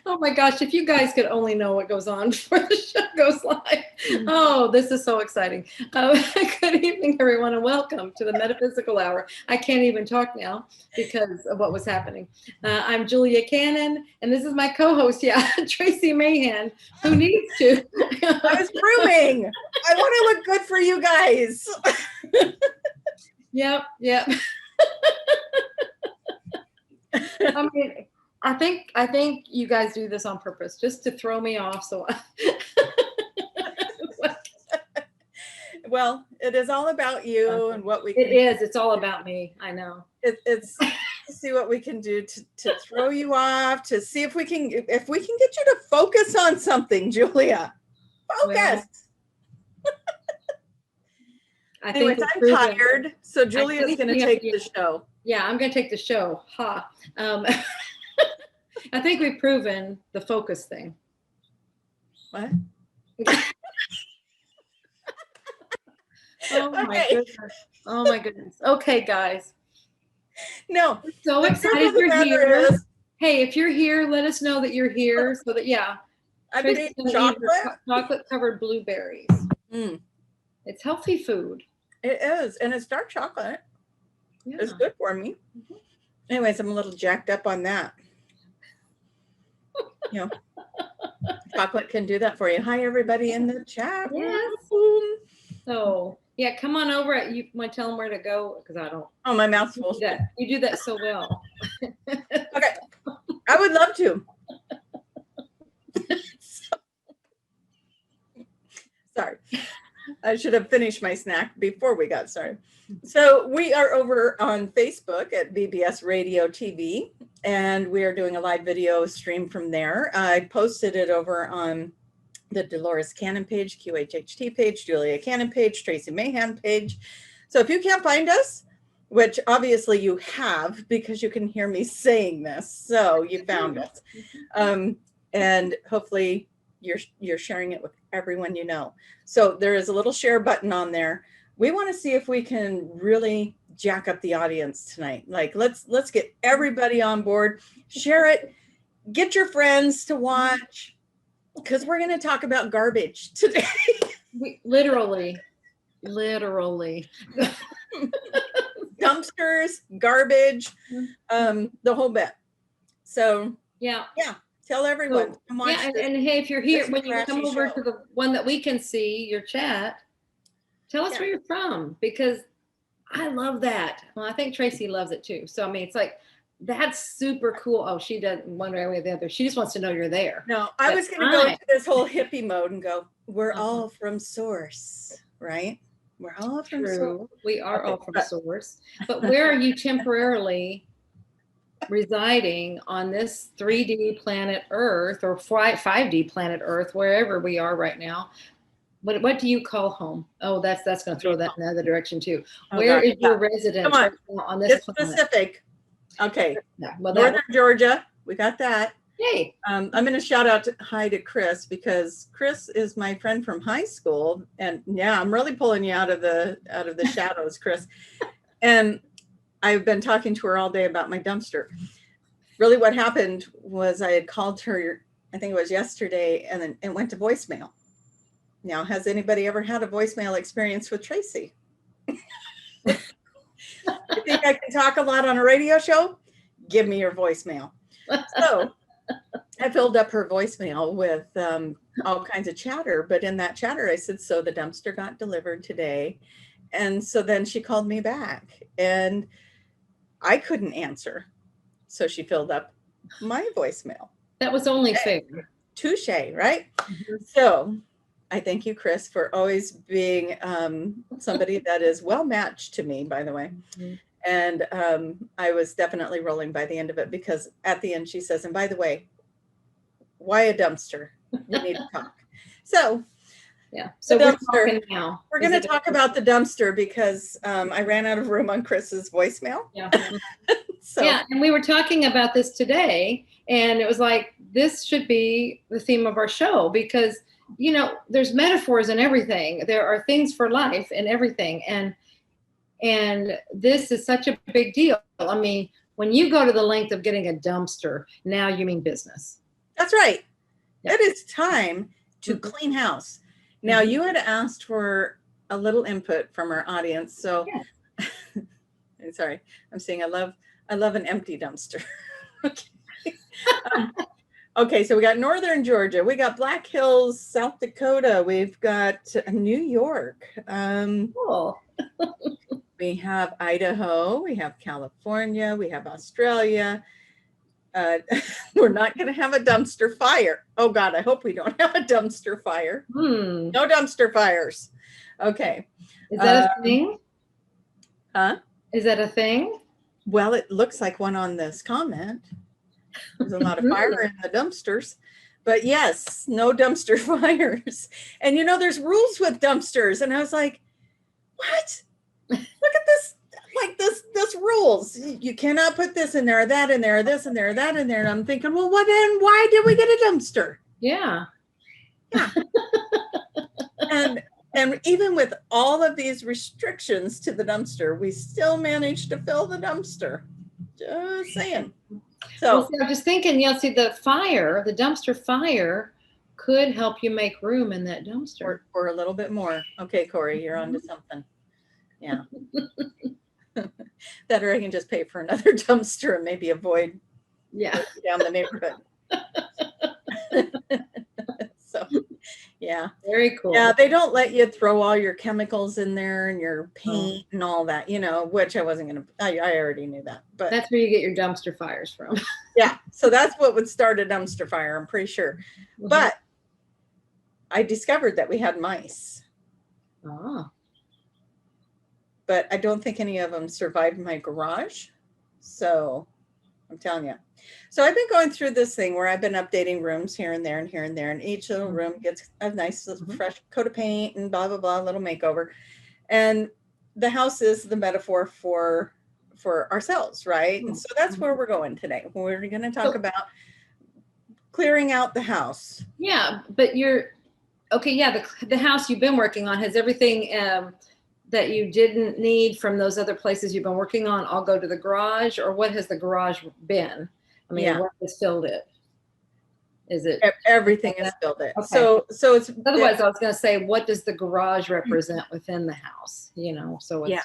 Oh my gosh, if you guys could only know what goes on before the show goes live. Oh, this is so exciting. Good evening, everyone, and welcome to the Metaphysical Hour. I can't even talk now because of what was happening. I'm Julia Cannon, and this is my co-host, Tracie Mahan, who needs to. I was grooming. I want to look good for you guys. Yep. I mean, I think you guys do this on purpose, just to throw me off. So, well, it is all about you and what we. It is. It's all about me. I know. It's to see what we can do to throw you off. To see if we can get you to focus on something, Julia. Focus. Well, anyways, I'm tired, so Julia's going to take the show. Yeah, I'm going to take the show. Ha. I think we've proven the focus thing. What? Oh my goodness. Okay, guys. No. We're so excited you're here. Hey, if you're here, let us know that you're here so that, I've been eating chocolate covered blueberries. It's healthy food. It is, and it's dark chocolate. Yeah. It's good for me. Mm-hmm. Anyways, I'm a little jacked up on that. Chocolate can do that for you. Hi, everybody in the chat. Yes. So, come on over. You want to tell them where to go? Because I don't. Oh, my mouth's full. You do that so well. Okay. I would love to. Sorry. I should have finished my snack before we got started. So we are over on Facebook at BBS Radio TV, and we are doing a live video stream from there. I posted it over on the Dolores Cannon page, QHHT page, Julia Cannon page, Tracie Mahan page. So if you can't find us, which obviously you have because you can hear me saying this, so you found us. And hopefully you're sharing it with everyone you know. So there is a little share button on there. We want to see if we can really jack up the audience tonight. Like let's get everybody on board, share it, get your friends to watch, because we're going to talk about garbage today. Literally. Dumpsters, garbage, the whole bit. So yeah. Tell everyone. And hey, if you're here, when you come over to the one that we can see, your chat, tell us where you're from, because I love that. Well, I think Tracie loves it too. So, I mean, it's like, that's super cool. Oh, she doesn't one way or the other. She just wants to know you're there. No, I was going to go into this whole hippie mode and go, we're all from source, right? We're all from source. We are all from source. But where are you temporarily residing on this 3D planet Earth, or 5D planet Earth, wherever we are right now? What do you call home? Oh, that's going to throw that in the other direction too. Where is your residence on this planet? Specific. Okay. Northern Georgia. We got that. Yay. I'm going to shout out hi to Chris, because Chris is my friend from high school, and I'm really pulling you out of the shadows, Chris. And I've been talking to her all day about my dumpster. Really what happened was I had called her, I think it was yesterday, and then it went to voicemail. Now, has anybody ever had a voicemail experience with Tracie? You think I can talk a lot on a radio show? Give me your voicemail. So I filled up her voicemail with all kinds of chatter. But in that chatter, I said, so the dumpster got delivered today. And so then she called me back, and I couldn't answer. So she filled up my voicemail. That was only fair. Touche, right? Mm-hmm. So I thank you, Chris, for always being somebody that is well matched to me, by the way. Mm-hmm. And I was definitely rolling by the end of it, because at the end she says, and by the way, why a dumpster? We need to talk. So so we're talking now. We're going to talk about the dumpster, because I ran out of room on Chris's voicemail. And we were talking about this today, and it was like, this should be the theme of our show, because there's metaphors in everything. There are things for life in everything. And this is such a big deal. I mean, when you go to the length of getting a dumpster, now you mean business. That's right. Yeah. It is time to clean house. Now, you had asked for a little input from our audience. So, sorry, I'm saying I love an empty dumpster. Okay. Okay, so we got Northern Georgia, we got Black Hills, South Dakota, we've got New York. Cool. We have Idaho, we have California, we have Australia. We're not going to have a dumpster fire. Oh God, I hope we don't have a dumpster fire. No dumpster fires. Okay. Is that a thing? Huh? Is that a thing? Well, it looks like one on this comment. There's a lot of fire in the dumpsters. But yes, no dumpster fires. And you know, there's rules with dumpsters. And I was like, what? Look at this. Like this rules. You cannot put this in there, that in there, this in there, that in there. And I'm thinking, well, what then? Why did we get a dumpster? Yeah. Yeah. And even with all of these restrictions to the dumpster, we still managed to fill the dumpster. Just saying. So well, see, I'm just thinking, see, the dumpster fire could help you make room in that dumpster. Or a little bit more. Okay, Corey, you're on to something. Yeah. That, or I can just pay for another dumpster and maybe avoid down the neighborhood. So, yeah. Very cool. Yeah, they don't let you throw all your chemicals in there and your paint and all that, which I wasn't going to, I already knew that. But that's where you get your dumpster fires from. Yeah, so that's what would start a dumpster fire, I'm pretty sure. But I discovered that we had mice. Oh. But I don't think any of them survived my garage. So I'm telling you. So I've been going through this thing where I've been updating rooms here and there and here and there. And each little room gets a nice fresh coat of paint and blah, blah, blah, little makeover. And the house is the metaphor for ourselves, right? And so that's where we're going today. We're going to talk about clearing out the house. Yeah, but the house you've been working on has everything that you didn't need from those other places you've been working on all go to the garage, or what has the garage been? I mean, what has filled it? Is it everything has filled it? Okay. So it's otherwise I was going to say, what does the garage represent within the house? So it's,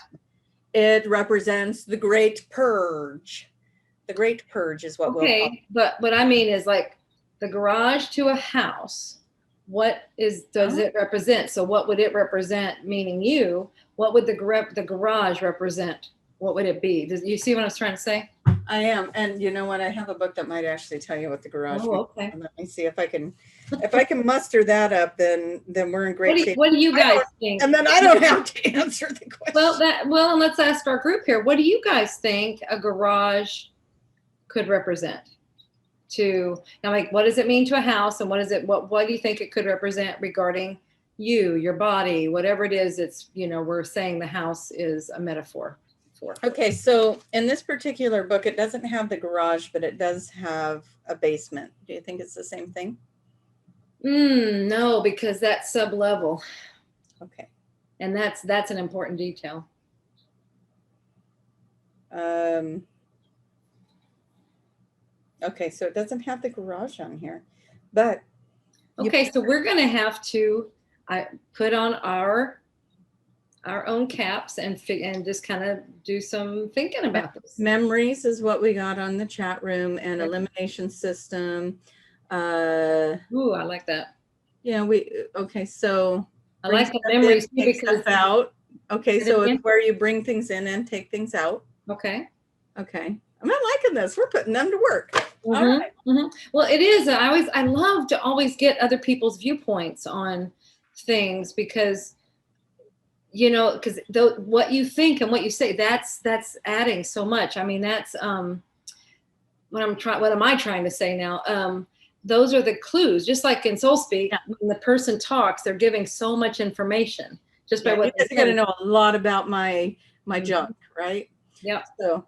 it represents the great purge. The great purge is what we'll call it. But what I mean is, like, the garage to a house, what does it represent? So what would it represent, meaning you? What would the garage represent? What would it be? Do you see what I was trying to say? I am. And you know what? I have a book that might actually tell you what the garage means. Okay. Let me see if I can muster that up, then we're in great shape. What do you guys think? And then I don't have to answer the question. Well, and let's ask our group here. What do you guys think a garage could represent? What does it mean to a house, and what do you think it could represent regarding you, your body, whatever it is? It's, we're saying the house is a metaphor for. Okay, so in this particular book, it doesn't have the garage, but it does have a basement. Do you think it's the same thing? No, because that's sub-level. Okay. And that's an important detail. Okay, so it doesn't have the garage on here, but. Okay, so we're going to have to put on our own caps and just kind of do some thinking about this. Memories is what we got on the chat room, and elimination system. Ooh, I like that. Yeah, okay, so. I like the memories too, because out. Okay, so it's where you bring things in and take things out. Okay. I'm not liking this. We're putting them to work. All right. Well, it is. I love to always get other people's viewpoints on things, because what you think and what you say, that's adding so much. I mean, that's what am I trying to say now? Those are the clues. Just like in Soul Speak, when the person talks, they're giving so much information just by what they're going to know a lot about my junk, right? Yeah. So,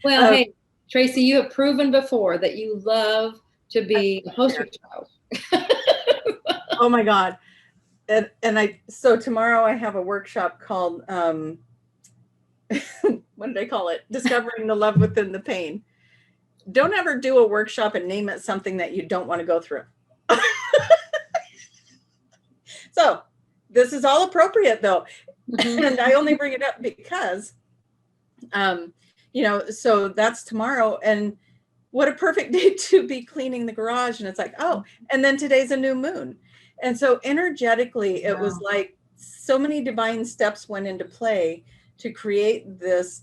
well, hey, Tracie, you have proven before that you love to be a poster child. Oh my God. So tomorrow I have a workshop called, what did I call it? Discovering the Love Within the Pain. don't ever do a workshop and name it something that you don't want to go through. So this is all appropriate though. And I only bring it up because, so that's tomorrow, and what a perfect day to be cleaning the garage. And it's like, oh, and then today's a new moon. And so energetically, it was like so many divine steps went into play to create this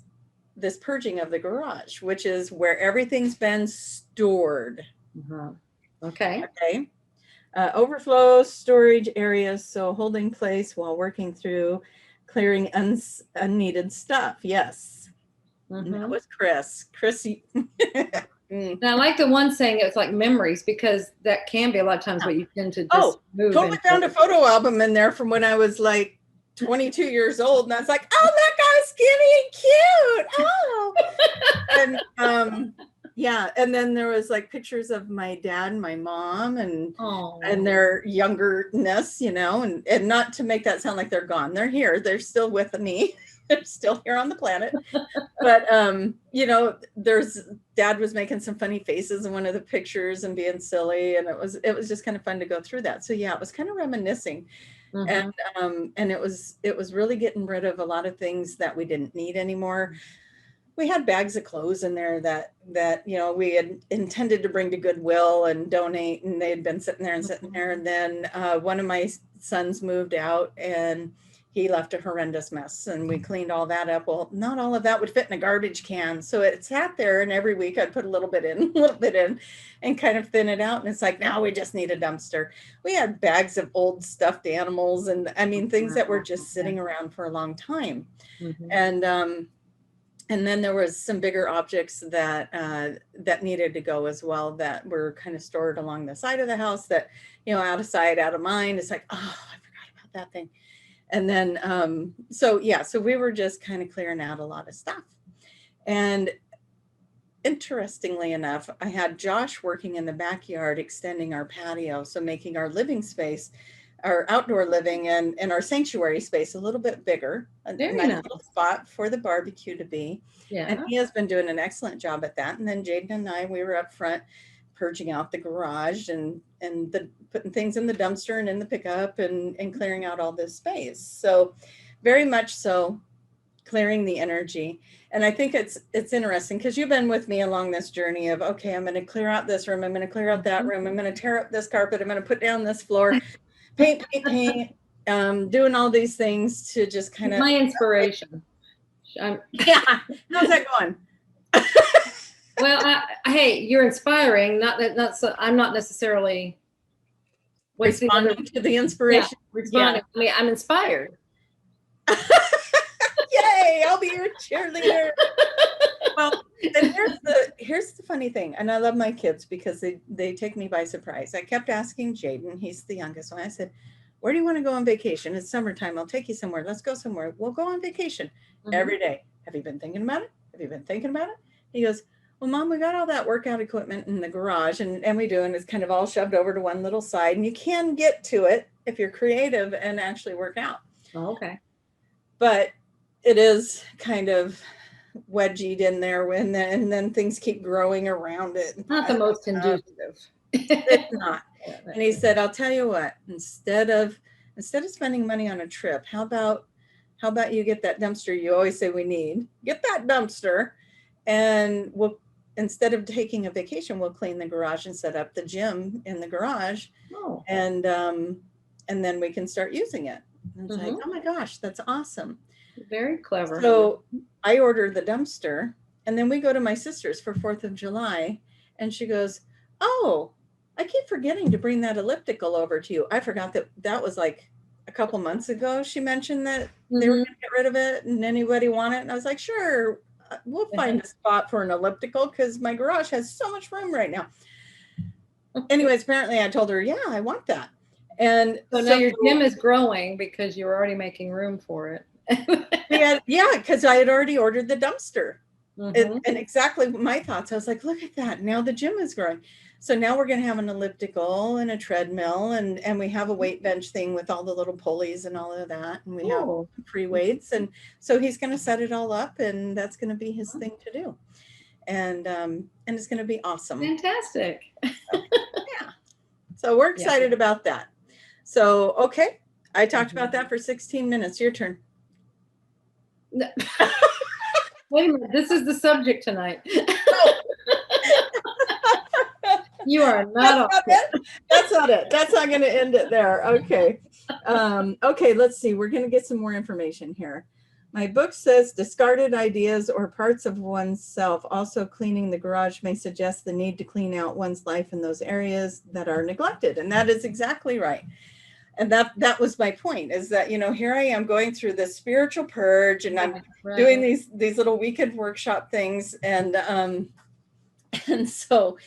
purging of the garage, which is where everything's been stored. Okay. Overflow storage areas, so holding place while working through clearing unneeded stuff. Yes. That was Chris. Chrissy. And I like the one saying it's like memories, because that can be a lot of times what you tend to just move. Totally found a photo album in there from when I was like 22 years old, and I was like, oh, that guy's skinny and cute. Oh. And yeah, and then there was like pictures of my dad and my mom and their youngerness, and not to make that sound like they're gone. They're here. They're still with me. They're still here on the planet. But dad was making some funny faces in one of the pictures and being silly, and it was just kind of fun to go through that. So yeah, it was kind of reminiscing. And it was really getting rid of a lot of things that we didn't need anymore. We had bags of clothes in there that we had intended to bring to Goodwill and donate, and they had been sitting there. And then one of my sons moved out, and he left a horrendous mess, and we cleaned all that up. Well, not all of that would fit in a garbage can, so it sat there, and every week I'd put a little bit in, and kind of thin it out. And it's like, now we just need a dumpster. We had bags of old stuffed animals, and I mean things that were just sitting around for a long time. And then there was some bigger objects that needed to go as well, that were kind of stored along the side of the house that, out of sight, out of mind. It's like, oh, I forgot about that thing. And then, so we were just kind of clearing out a lot of stuff. And interestingly enough, I had Josh working in the backyard, extending our patio. So making our living space, our outdoor living and our sanctuary space a little bit bigger, a nice little spot for the barbecue to be. Yeah. And he has been doing an excellent job at that. And then Jaden and I, we were up front purging out the garage and putting things in the dumpster and in the pickup and clearing out all this space. So very much so clearing the energy. And I think it's interesting because you've been with me along this journey of, okay, I'm going to clear out this room. I'm going to clear out that room. I'm going to tear up this carpet. I'm going to put down this floor. Paint, doing all these things to just kind of my inspiration. Yeah, how's that going? Well, hey, you're inspiring. I'm not necessarily responding to the inspiration. Yeah, responding. Yeah. I mean, I'm inspired. Yay! I'll be your cheerleader. Well, and here's the funny thing, and I love my kids because they take me by surprise. I kept asking Jaden, he's the youngest one. I said, where do you want to go on vacation? It's summertime. I'll take you somewhere. Let's go somewhere. We'll go on vacation every day. Have you been thinking about it? Have you been thinking about it? He goes, well, Mom, we got all that workout equipment in the garage, and we do, and it's kind of all shoved over to one little side, and you can get to it if you're creative and actually work out. Oh, okay. But it is kind of wedgied in there and then things keep growing around it. Not the most conducive. It's not. And he said, I'll tell you what, instead of spending money on a trip, how about you get that dumpster you always say we need? Get that dumpster, and instead of taking a vacation, we'll clean the garage and set up the gym in the garage. Oh. And then we can start using it. And it's like, oh my gosh, that's awesome. Very clever. So I ordered the dumpster, and then we go to my sister's for 4th of July, and she goes, oh, I keep forgetting to bring that elliptical over to you. I forgot that was like a couple months ago. She mentioned that they were going to get rid of it, and anybody want it? And I was like, sure, we'll find a spot for an elliptical because my garage has so much room right now. Anyways, apparently I told her, yeah, I want that. And so now your gym is growing because you're already making room for it. Because I had already ordered the dumpster. And exactly my thoughts. I was like, look at that. Now the gym is growing. So now we're going to have an elliptical and a treadmill, and we have a weight bench thing with all the little pulleys and all of that. And we have free weights. And so he's going to set it all up, and that's going to be his thing to do. and it's going to be awesome. Fantastic. Yeah. So we're excited about that. So, okay. I talked about that for 16 minutes. Your turn. Wait a minute. This is the subject tonight. You are not. That's not it. That's not going to end it there. Okay. Okay. Let's see. We're going to get some more information here. My book says discarded ideas or parts of oneself. Also, cleaning the garage may suggest the need to clean out one's life in those areas that are neglected. And that is exactly right. And that was my point, is that, you know, here I am going through this spiritual purge, and I'm doing these little weekend workshop things. And so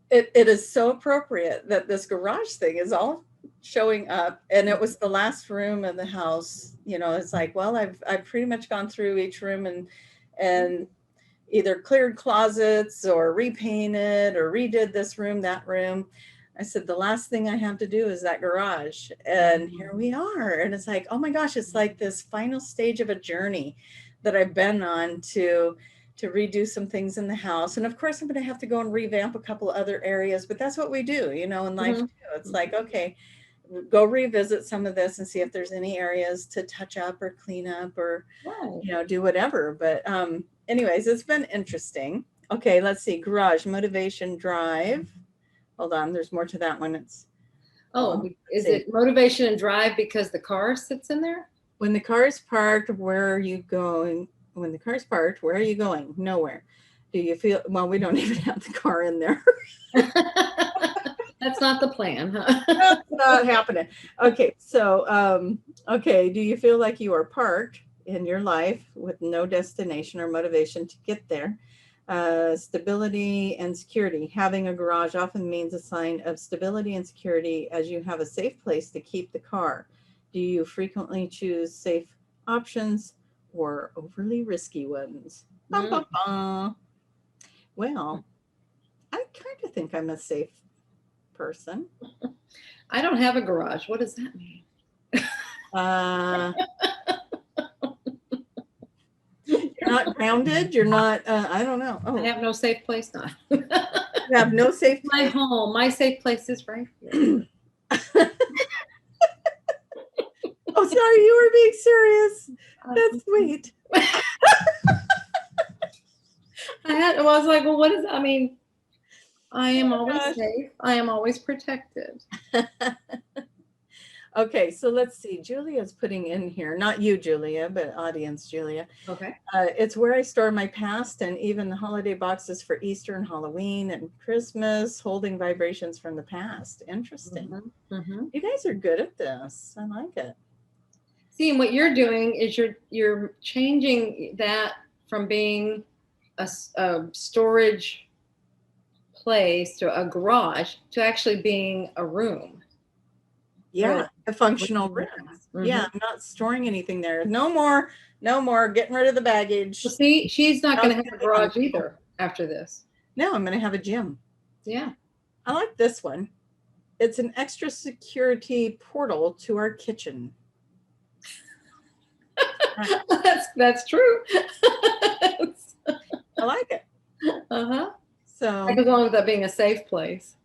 it is so appropriate that this garage thing is all showing up, and it was the last room in the house. You know, it's like, well, I've pretty much gone through each room and either cleared closets or repainted or redid this room, that room. I said, the last thing I have to do is that garage. And here we are. And it's like, oh my gosh, it's like this final stage of a journey that I've been on to redo some things in the house. And of course, I'm going to have to go and revamp a couple of other areas, but that's what we do, you know, in life too. It's like, okay, go revisit some of this and see if there's any areas to touch up or clean up or, you know, do whatever. But anyways, it's been interesting. Okay, let's see. Garage, motivation, drive. Hold on, there's more to that one. It's is it motivation and drive because the car sits in there? When the car is parked, where are you going? When the car is parked, where are you going? Nowhere. Do you feel, well, we don't even have the car in there. That's not the plan, huh? That's not happening. Okay, so, okay, do you feel like you are parked in your life with no destination or motivation to get there? Stability and security. Having a garage often means a sign of stability and security, as you have a safe place to keep the car. Do you frequently choose safe options or overly risky ones? Well, I kind of think I'm a safe person. I don't have a garage. What does that mean? You're not grounded. You're not, I don't know. I have no safe place now. You have no safe place. My home. My safe place is right here. Oh, sorry. You were being serious. That's sweet. I was like, well, what is, I mean, I am always safe. I am always protected. Okay, so let's see. Julia's putting in here, not you, Julia, but audience, Julia. Okay. It's where I store my past and even the holiday boxes for Easter and Halloween and Christmas, holding vibrations from the past. Interesting. You guys are good at this. I like it. See, and what you're doing is you're changing that from being a storage place to a garage to actually being a room. Yeah, a functional room. Yeah, I'm not storing anything there. No more getting rid of the baggage. Well, see, she's not going to have a garage either after this. No, I'm going to have a gym. Yeah. I like this one. It's an extra security portal to our kitchen. That's true. I like it. So that goes along with that being a safe place.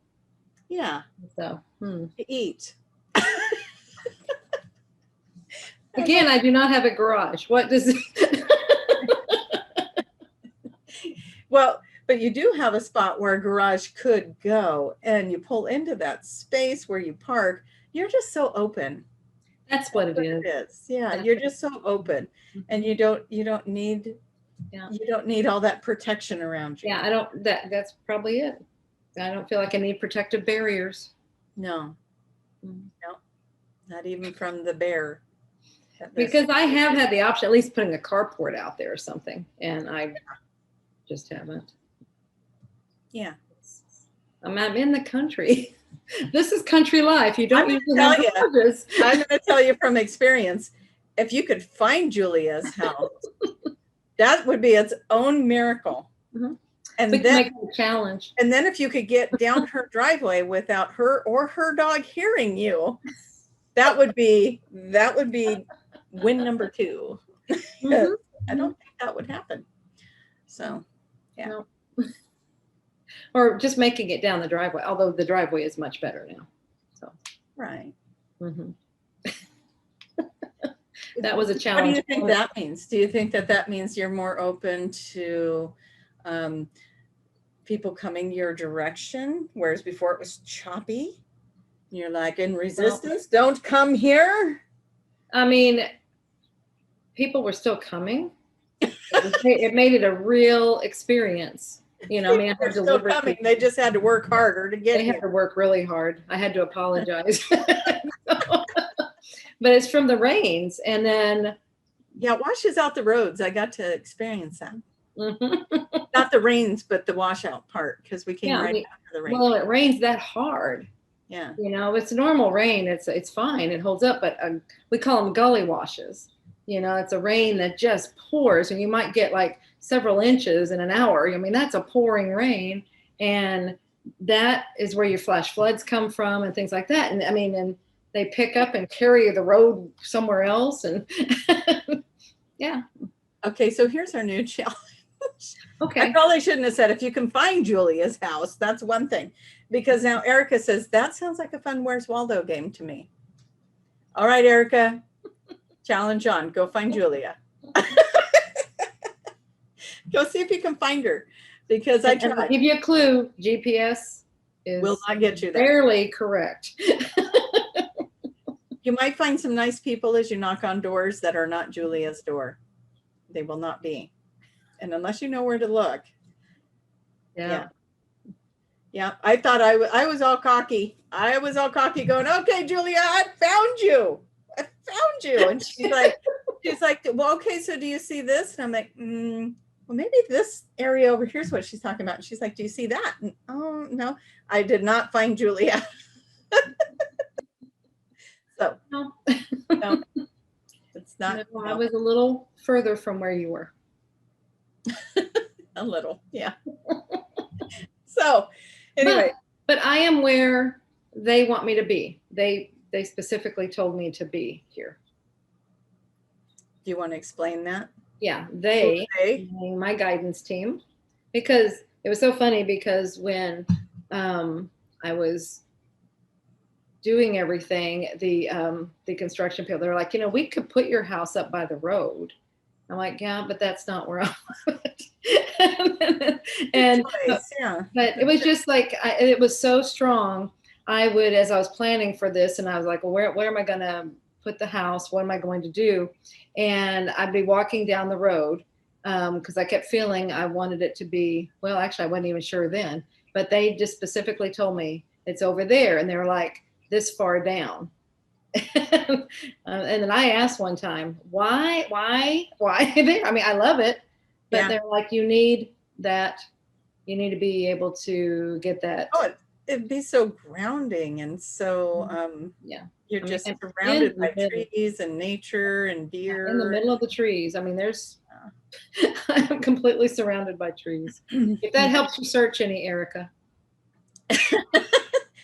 Yeah. So to eat. Again, I do not have a garage. What does Well, but you do have a spot where a garage could go, and you pull into that space where you park. You're just so open. That's what it is. It is. Yeah, you're just so open, and you don't need all that protection around you. Yeah, that's probably it. I don't feel like I need protective barriers. No, not even from the bear. Because I have had the option, at least putting a carport out there or something, and I just haven't. Yeah, I'm in the country. This is country life. You don't usually have garages. I'm going to tell you from experience, if you could find Julia's house, that would be its own miracle. And we can make it a challenge. And then if you could get down her driveway without her or her dog hearing you, that would be win number 2. I don't think that would happen. So, yeah. Or just making it down the driveway, although the driveway is much better now. So, Right. That was a challenge. What do you think that means? Do you think that that means you're more open to people coming your direction, whereas before it was choppy? You're like in resistance, don't come here. I mean, people were still coming. It made it a real experience. You know, I mean, I They're still coming. They just had to work harder to get They here. had to work really hard. I had to apologize. But it's from the rains. And then. Yeah, washes out the roads. I got to experience that. Not the rains, but the washout part, because we came right after the rain. Well, it rains that hard. Yeah. You know, it's normal rain. It's fine. It holds up. But we call them gully washes. You know, it's a rain that just pours, and you might get like several inches in an hour. I mean, that's a pouring rain. And that is where your flash floods come from and things like that. And I mean, and they pick up and carry the road somewhere else. And yeah. Okay, so here's our new challenge. Okay. I probably shouldn't have said if you can find Julia's house, that's one thing. Because now Erica says, that sounds like a fun Where's Waldo game to me. All right, Erica, challenge on. Go find Julia. Go see if you can find her. Because I tried. I'll give you a clue. GPS will not get you there. Barely correct. You might find some nice people as you knock on doors that are not Julia's door. They will not be. And unless you know where to look. Yeah. Yeah. I thought I was all cocky. I was all cocky going, okay, Julia, I found you. I found you. And she's like, well, okay, so do you see this? And I'm like, well, maybe this area over here is what she's talking about. And she's like, do you see that? And, oh, no, I did not find Julia. So, no, it's not. No, I was a little further from where you were. A little, yeah. So, anyway. But I am where they want me to be. They specifically told me to be here. Do you want to explain that? Yeah, they, my guidance team, because it was so funny because when I was doing everything, the construction people, they're like, you know, we could put your house up by the road. I'm like, yeah, but that's not where I want it. And yeah. But it was just like, it was so strong. I would, as I was planning for this, and I was like, well, where am I going to put the house? What am I going to do? And I'd be walking down the road because I kept feeling I wanted it to be, well, actually, I wasn't even sure then, but they just specifically told me it's over there. And they were like, this far down. And then I asked one time, why there? I mean, I love it, but yeah. They're like, you need that. You need to be able to get that. Oh, it'd be so grounding. And so, yeah, you're just surrounded by trees and nature and deer. In the middle of the trees. I mean, there's, I'm completely surrounded by trees. If that helps you search any, Erica.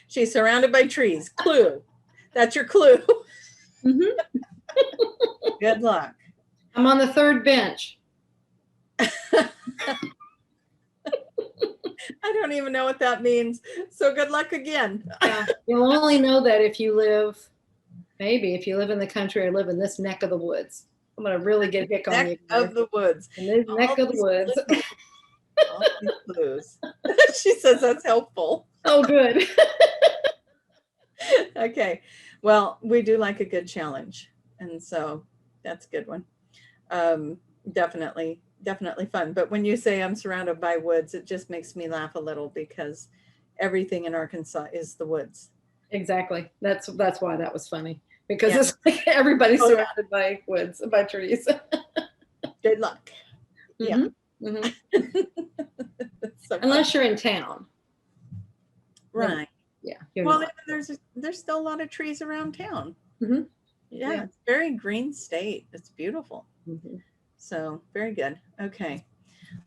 She's surrounded by trees. Clue. That's your clue. Mm-hmm. Good luck. I'm on the third bench. I don't even know what that means. So good luck again. Yeah, you'll only know that if you live, maybe if you live in the country or live in this neck of the woods. I'm going to really get hick on you. Neck of the woods. In this neck of the woods. All these clues. She says that's helpful. Oh, good. Okay. Well, we do like a good challenge. And so that's a good one. Definitely fun. But when you say I'm surrounded by woods, it just makes me laugh a little because everything in Arkansas is the woods. Exactly. That's why that was funny, because it's like everybody's surrounded by woods, by trees. Good luck. Mm-hmm. Yeah. Mm-hmm. So unless you're in town. Right. Yeah. Well, there's still a lot of trees around town. Mm-hmm. Yeah, it's a very green state. It's beautiful. Mm-hmm. So very good. Okay.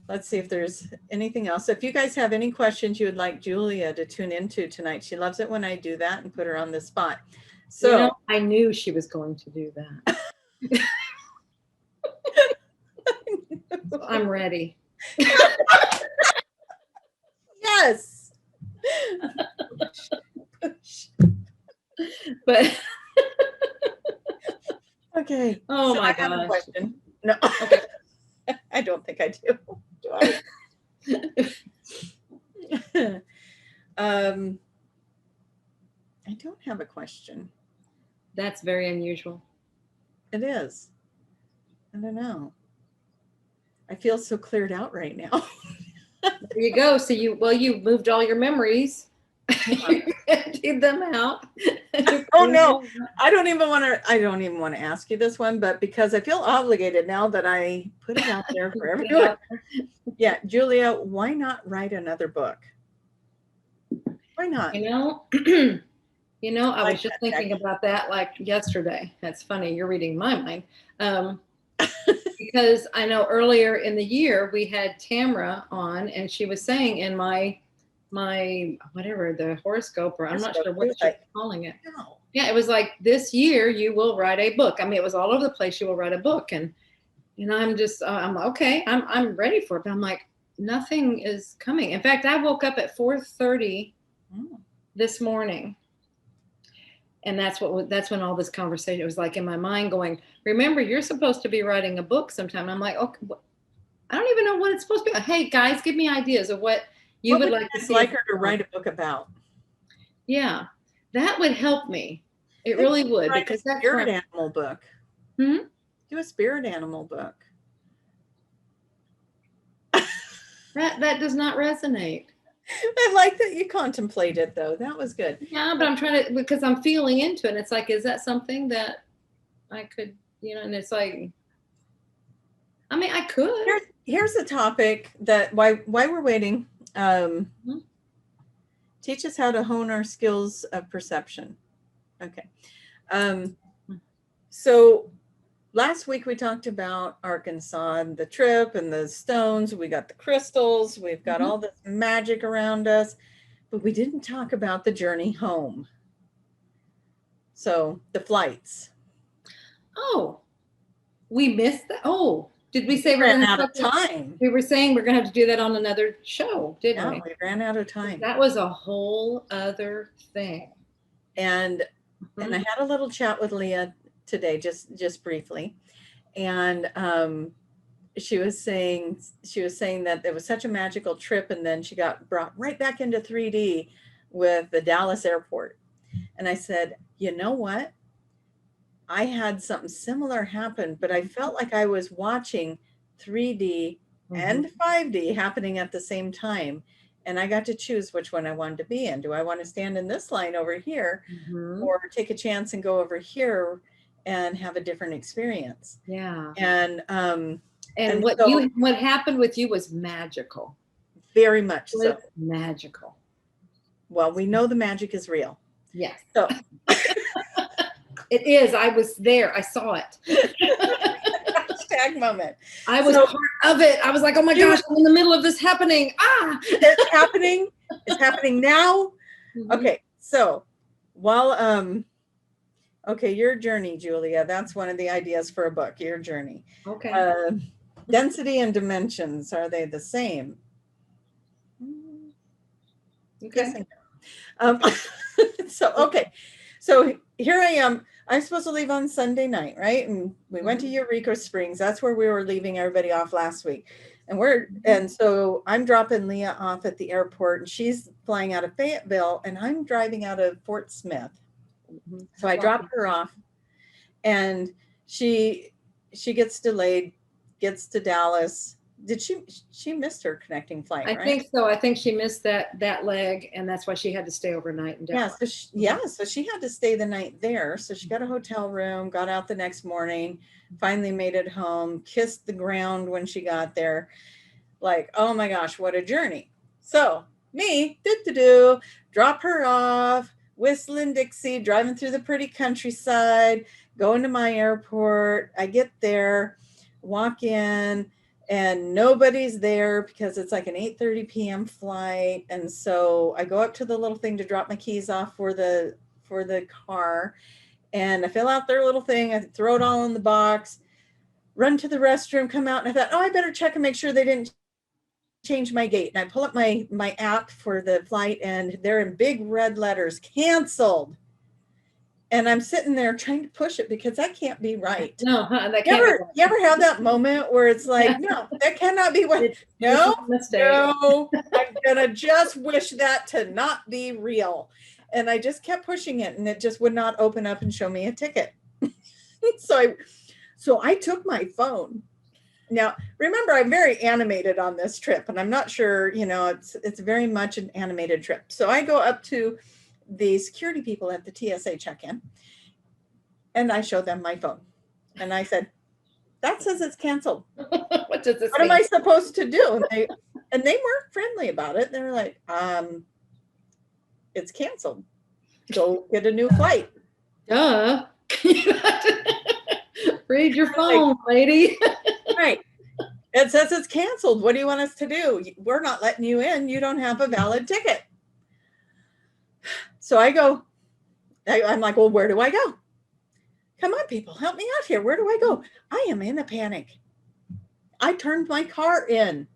Let's see if there's anything else. If you guys have any questions you would like Julia to tune into tonight, she loves it when I do that and put her on the spot. So I knew she was going to do that. So I'm ready. Yes. But okay. oh so my I have a gosh. question. No, Okay. I don't think I do. Do I? I don't have a question. That's very unusual. It is. I don't know. I feel so cleared out right now. There you go. So you moved all your memories. You emptied them out. Oh no, I don't even want to ask you this one, but because I feel obligated now that I put it out there for everyone. Yeah, Julia, why not write another book? Why not? I was just thinking about that like yesterday. That's funny. You're reading my mind. Because I know earlier in the year we had Tamra on, and she was saying in my whatever, the horoscope, or I'm not sure what she's calling it. No. Yeah, it was like, this year you will write a book. I mean, it was all over the place. You will write a book, and I'm just I'm okay. I'm ready for it, but I'm like, nothing is coming. In fact, I woke up at 4:30 this morning. And that's when all this conversation, it was like in my mind going, remember, you're supposed to be writing a book sometime. I'm like, okay, I don't even know what it's supposed to be. Hey guys, give me ideas of what you would like to see. Like her to write a book about. Yeah, that would help me. It really would, because that's spirit animal book. Do a spirit animal book. That does not resonate. I like that you contemplated, though. That was good. Yeah, but I'm trying to, because I'm feeling into it. And it's like, is that something that I could, and it's like, I mean, I could. Here's a topic that why we're waiting. Teach us how to hone our skills of perception. Okay. So last week we talked about Arkansas and the trip and the stones. We got the crystals. We've got all this magic around us, but we didn't talk about the journey home. So the flights. Oh, we missed that. Oh, did we say we ran out of time? We were saying we're going to have to do that on another show, didn't we? We ran out of time. That was a whole other thing. And I had a little chat with Leah today, just briefly, and she was saying that it was such a magical trip, and then she got brought right back into 3D with the Dallas airport. And I said, you know what? I had something similar happen, but I felt like I was watching 3D and 5D happening at the same time. And I got to choose which one I wanted to be in. Do I want to stand in this line over here or take a chance and go over here and have a different experience? Yeah. And what happened with you was magical. Very much so. Magical. Well, we know the magic is real. Yes. So it is. I was there. I saw it. Hashtag moment. I was part of it. I was like, oh my gosh, I'm in the middle of this happening. It's happening. It's happening now. Okay. So while, your journey, Julia, that's one of the ideas for a book, your journey. Okay. Density and dimensions, are they the same? Okay. So here I am. I'm supposed to leave on Sunday night, right? And we went to Eureka Springs. That's where we were leaving everybody off last week. And so I'm dropping Leah off at the airport, and she's flying out of Fayetteville, and I'm driving out of Fort Smith. So I dropped her off, and she gets delayed, gets to Dallas. Did she missed her connecting flight, right? I think so. I think she missed that leg, and that's why she had to stay overnight in Dallas. So she had to stay the night there. So she got a hotel room, got out the next morning, finally made it home, kissed the ground when she got there. Like, oh my gosh, what a journey. So me, drop her off, whistling Dixie, driving through the pretty countryside, going to my airport. I get there, walk in, and nobody's there because it's like an 8:30 p.m. flight. And so I go up to the little thing to drop my keys off for the car, and I fill out their little thing. I throw it all in the box, run to the restroom, come out, and I thought, oh, I better check and make sure they didn't change my gate. And I pull up my app for the flight, and they're in big red letters, canceled. And I'm sitting there trying to push it because that can't be right. No, that You can't be right. ever have that moment where it's like, no, that cannot be what? No, I'm gonna just wish that to not be real. And I just kept pushing it, and it just would not open up and show me a ticket. So I took my phone. Now, remember, I'm very animated on this trip, and I'm not sure, it's very much an animated trip. So I go up to the security people at the TSA check-in, and I show them my phone. And I said, that says it's canceled. What does this What mean? am I supposed to do? And they weren't friendly about it. They were like, it's canceled. Go get a new flight. Duh. Read your phone, lady. Right. It says it's canceled. What do you want us to do? We're not letting you in. You don't have a valid ticket. So I'm like, well, where do I go? Come on, people, help me out here. Where do I go? I am in a panic. I turned my car in.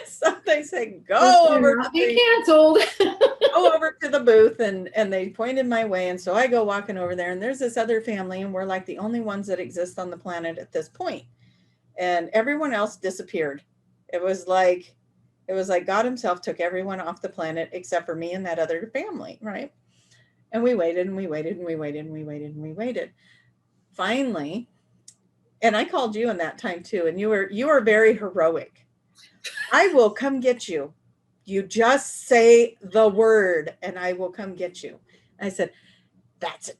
So they say, go over to the booth, and they pointed my way. And so I go walking over there, and there's this other family, and we're like the only ones that exist on the planet at this point. And everyone else disappeared. It was like God himself took everyone off the planet except for me and that other family, right? And we waited and we waited and we waited and we waited and we waited. Finally, and I called you in that time too, and you were very heroic. I will come get you. You just say the word and I will come get you. I said, that's it.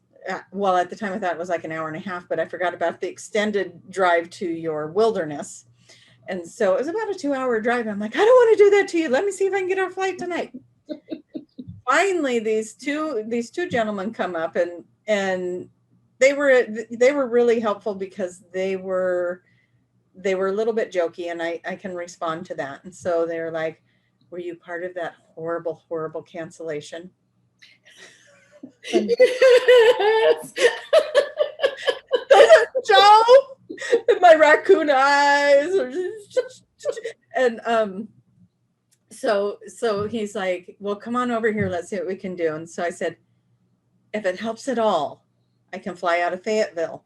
Well, at the time I thought it was like an hour and a half, but I forgot about the extended drive to your wilderness. And so it was about a 2-hour drive. I'm like, I don't want to do that to you. Let me see if I can get our flight tonight. Finally, these two gentlemen come up, and they were really helpful because they were a little bit jokey, and I can respond to that. And so they're like, were you part of that horrible, horrible cancellation? Yes. Joe, my raccoon eyes. And so he's like, well, come on over here. Let's see what we can do. And so I said, if it helps at all, I can fly out of Fayetteville.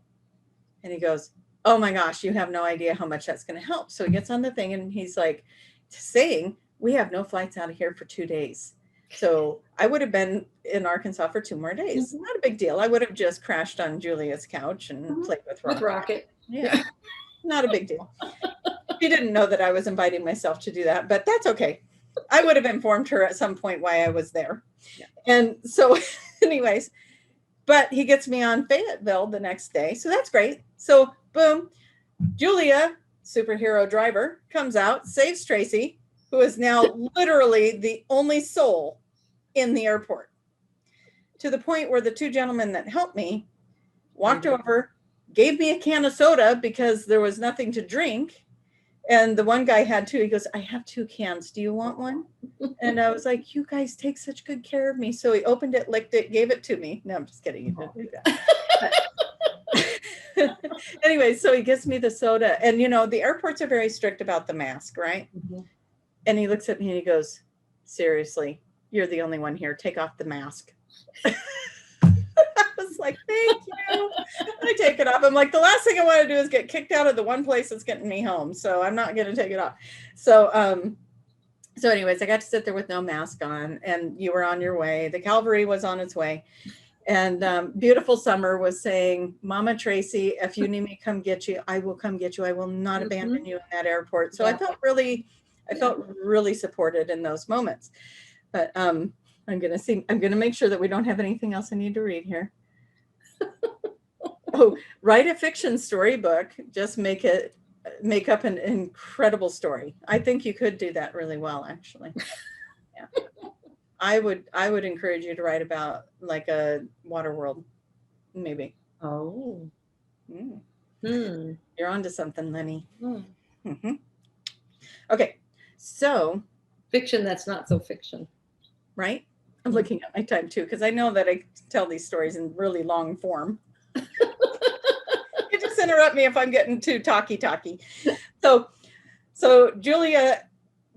And he goes, oh my gosh, you have no idea how much that's going to help. So he gets on the thing, and he's like saying, we have no flights out of here for 2 days. So I would have been in Arkansas for 2 more days. Not a big deal. I would have just crashed on Julia's couch and played with Rocket. Yeah, not a big deal. She didn't know that I was inviting myself to do that, but that's okay. I would have informed her at some point why I was there. Yeah. And so anyways, but he gets me on Fayetteville the next day. So that's great. So boom, Julia, superhero driver, comes out, saves Tracie, who is now literally the only soul in the airport, to the point where the 2 gentlemen that helped me walked over, gave me a can of soda because there was nothing to drink. And the one guy had 2. He goes, I have 2 cans. Do you want one? And I was like, you guys take such good care of me. So he opened it, licked it, gave it to me. No, I'm just kidding. He didn't do that. Anyway, so he gives me the soda. And, the airports are very strict about the mask, right? Mm-hmm. And he looks at me and he goes, seriously, you're the only one here. Take off the mask. I was like, thank you. I take it off. I'm like, the last thing I want to do is get kicked out of the one place that's getting me home. So I'm not going to take it off. So anyways, I got to sit there with no mask on, and you were on your way. The cavalry was on its way. And Beautiful Summer was saying, Mama Tracie, if you need me to come get you, I will come get you. I will not abandon you in that airport. So I felt really supported in those moments. But I'm going to make sure that we don't have anything else I need to read here. Oh, write a fiction storybook. Just make up an incredible story. I think you could do that really well, actually. Yeah. I would encourage you to write about like a water world, maybe. Oh. You're onto something, Lenny. Mm-hmm. Okay. So, fiction that's not so fiction. Right? I'm looking at my time too, because I know that I tell these stories in really long form. It just just interrupt me if I'm getting too talky. So Julia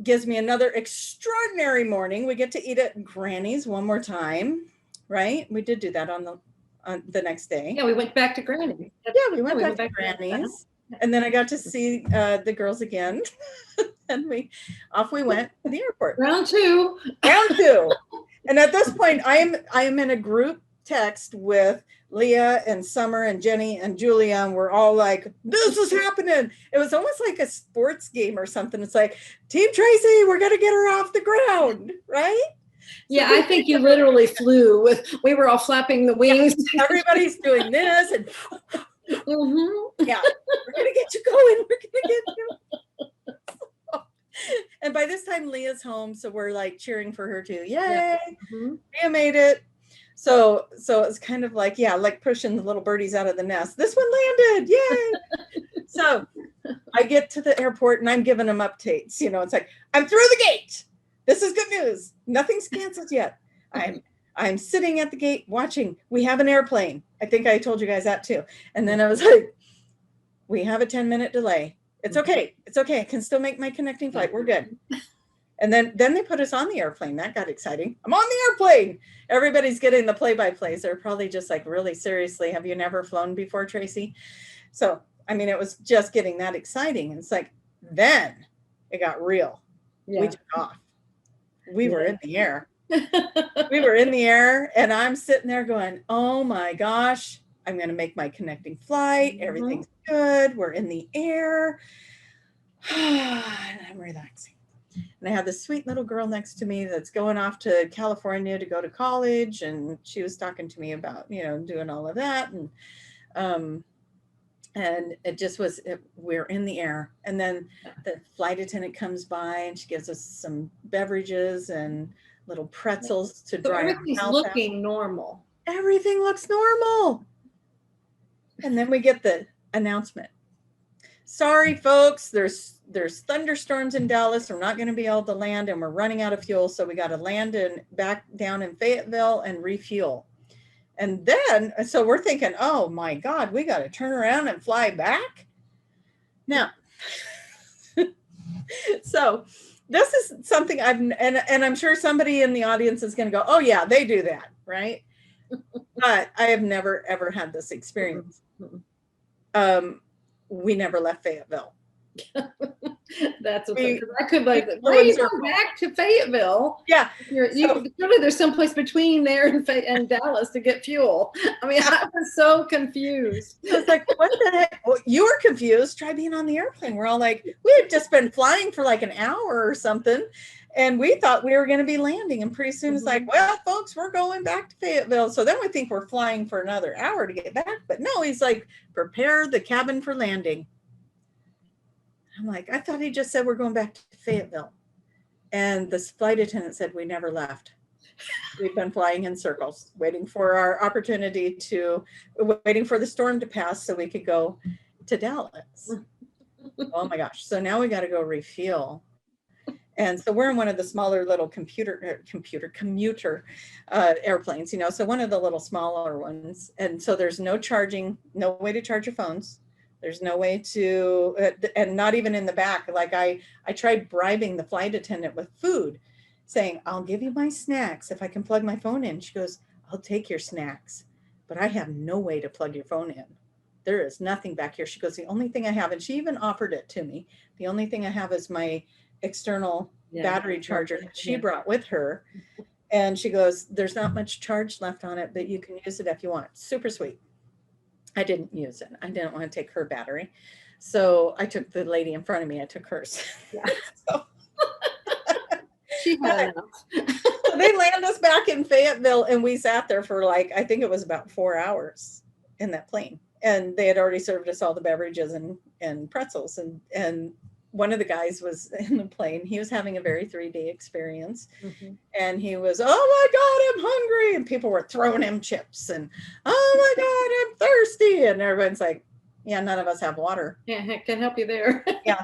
gives me another extraordinary morning. We get to eat at Granny's one more time, right? We did do that on the next day. Yeah, we went back to Granny. Yeah, we went back to Granny's. And then I got to see the girls again. And off we went to the airport. Round two. And at this point, I am in a group text with Leah and Summer and Jenny and Julia, and we're all like, this is happening. It was almost like a sports game or something. It's like, Team Tracie, we're going to get her off the ground, right? Yeah, I think you literally flew we were all flapping the wings. Yeah, everybody's doing this. And yeah, we're going to get you going. We're going to get you. And by this time, Leah's home. So we're like cheering for her too. Yay. Yeah. Leah made it. So it's kind of like, like pushing the little birdies out of the nest. This one landed. Yay. So I get to the airport and I'm giving them updates. You know, it's like, I'm through the gate. This is good news. Nothing's canceled yet. I'm sitting at the gate watching. We have an airplane. I think I told you guys that too. And then I was like, we have a 10-minute delay. It's okay. It's okay. I can still make my connecting flight. We're good. And then they put us on the airplane. That got exciting. I'm on the airplane. Everybody's getting the play-by-plays. They're probably just like, really seriously, have you never flown before, Tracie? So, I mean, it was just getting that exciting. It's like, then it got real. Yeah. We took off. We were in the air. We were in the air and I'm sitting there going, oh my gosh, I'm going to make my connecting flight. Everything's good. We're in the air. I'm relaxing. And I had this sweet little girl next to me that's going off to California to go to college. And she was talking to me about, doing all of that. And it just was, we're in the air. And then the flight attendant comes by and she gives us some beverages and little pretzels to dry. Everything's looking normal. Everything looks normal. And then we get the announcement. Sorry, folks, there's thunderstorms in Dallas. We're not going to be able to land and we're running out of fuel. So we got to land back down in Fayetteville and refuel. And then, so we're thinking, oh my God, we got to turn around and fly back. Now, so this is something and I'm sure somebody in the audience is going to go, oh yeah, they do that, right? But I have never, ever had this experience. We never left Fayetteville. That's okay. I could why are you going back to Fayetteville? Yeah. Surely there's someplace between there and Dallas to get fuel. I mean, I was so confused. It's like, what the heck? Well, you were confused. Try being on the airplane. We're all like, we had just been flying for like an hour or something. And we thought we were going to be landing. And pretty soon it's like, well, folks, we're going back to Fayetteville. So then we think we're flying for another hour to get back. But no, he's like, prepare the cabin for landing. I'm like, I thought he just said we're going back to Fayetteville. And the flight attendant said we never left. We've been flying in circles, waiting for our opportunity waiting for the storm to pass so we could go to Dallas. Oh my gosh. So now we got to go refuel. And so we're in one of the smaller little commuter airplanes, so one of the little smaller ones. And so there's no way to charge your phones. There's no way to, and not even in the back. Like I tried bribing the flight attendant with food, saying, I'll give you my snacks if I can plug my phone in. She goes, I'll take your snacks, but I have no way to plug your phone in. There is nothing back here. She goes, the only thing I have, and she even offered it to me, the only thing I have is my external battery charger that she brought with her. And she goes, there's not much charge left on it, but you can use it if you want. Super sweet. I didn't use it. I didn't want to take her battery. So I took the lady in front of me. I took hers. Yeah. So. She had enough. They land us back in Fayetteville and we sat there for I think it was about 4 hours in that plane. And they had already served us all the beverages and pretzels. And one of the guys was in the plane. He was having a very 3D experience. And he was, oh my God, I'm hungry. And people were throwing him chips and, oh my God, I'm thirsty. And everyone's like, yeah, none of us have water. Yeah, can help you there. Yeah.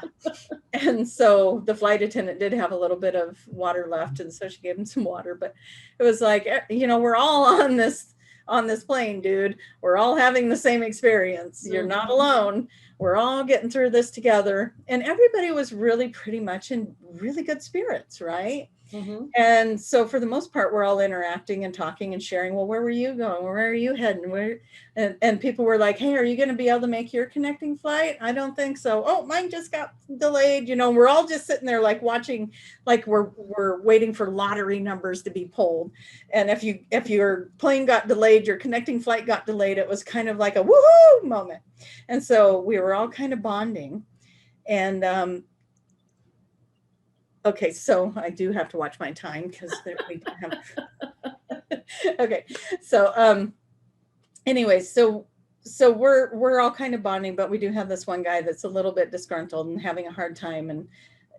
And so the flight attendant did have a little bit of water left. And so she gave him some water. But it was like, we're all on this on this plane, dude. We're all having the same experience. You're not alone. We're all getting through this together. And everybody was really pretty much in really good spirits, right? And so for the most part, we're all interacting and talking and sharing. Well, where were you going? Where are you heading? Where? And people were like, hey, are you going to be able to make your connecting flight? I don't think so. Oh, mine just got delayed. You know, we're all just sitting there like watching, like we're waiting for lottery numbers to be pulled. And if your plane got delayed, your connecting flight got delayed, it was kind of like a woohoo moment. And so we were all kind of bonding. And okay, so I do have to watch my time because we don't have. Okay, so anyways, so we're all kind of bonding, but we do have this one guy that's a little bit disgruntled and having a hard time